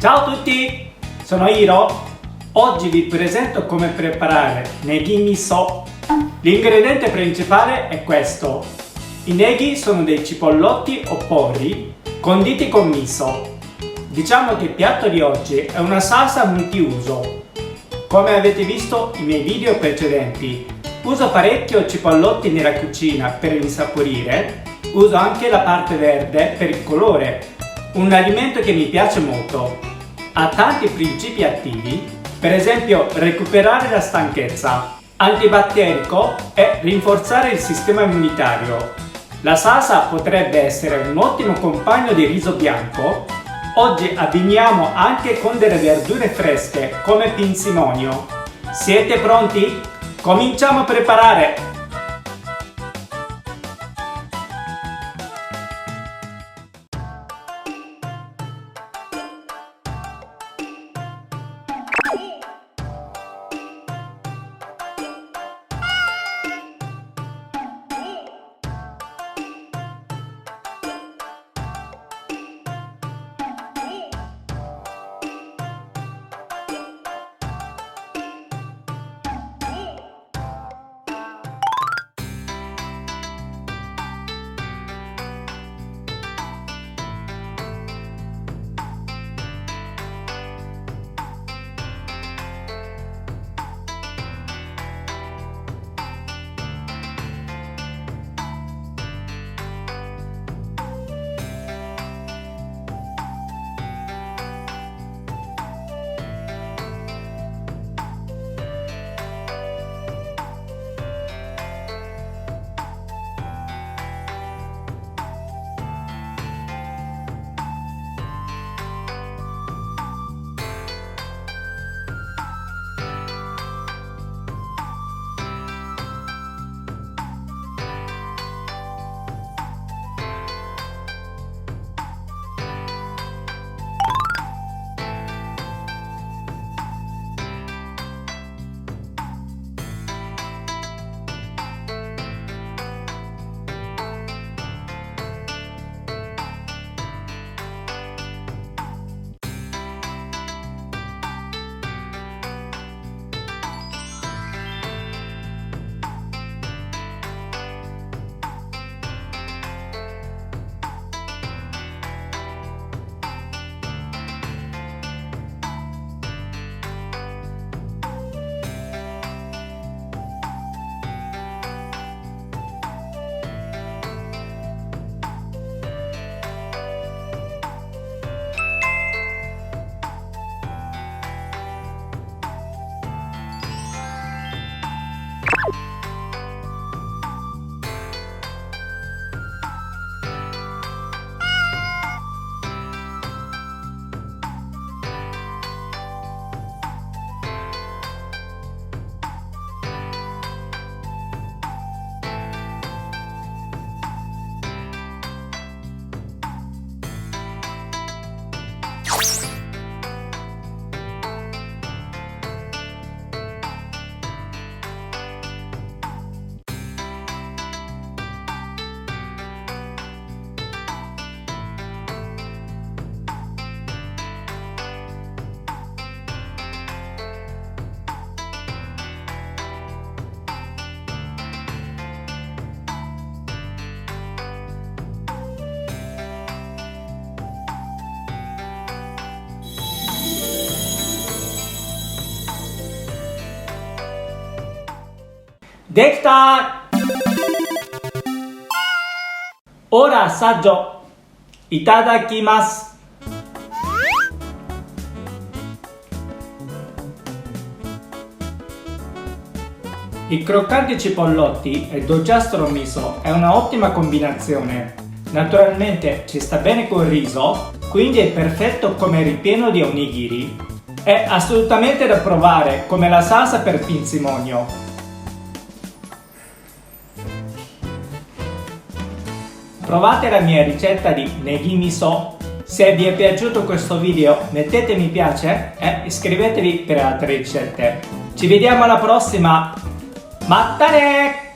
Ciao a tutti, sono Hiro. Oggi vi presento come preparare negi miso. L'ingrediente principale è questo. I negi sono dei cipollotti o porri conditi con miso. Diciamo che il piatto di oggi è una salsa multiuso. Come avete visto in miei video precedenti, uso parecchio cipollotti nella cucina per insaporire. Uso anche la parte verde per il colore, un alimento che mi piace molto. Ha tanti principi attivi, per esempio recuperare la stanchezza, antibatterico e rinforzare il sistema immunitario. La salsa potrebbe essere un ottimo compagno di riso bianco. Oggi abbiniamo anche con delle verdure fresche come pinzimonio. Siete pronti? Cominciamo a preparare! Dekita! Ora assaggio! Itadakimasu! I croccanti cipollotti e il dolciastro miso è una ottima combinazione. Naturalmente ci sta bene col riso, quindi è perfetto come ripieno di onigiri. È assolutamente da provare come la salsa per pinzimonio. Provate la mia ricetta di negi miso. Se vi è piaciuto questo video mettete mi piace e iscrivetevi per altre ricette. Ci vediamo alla prossima! Mattane!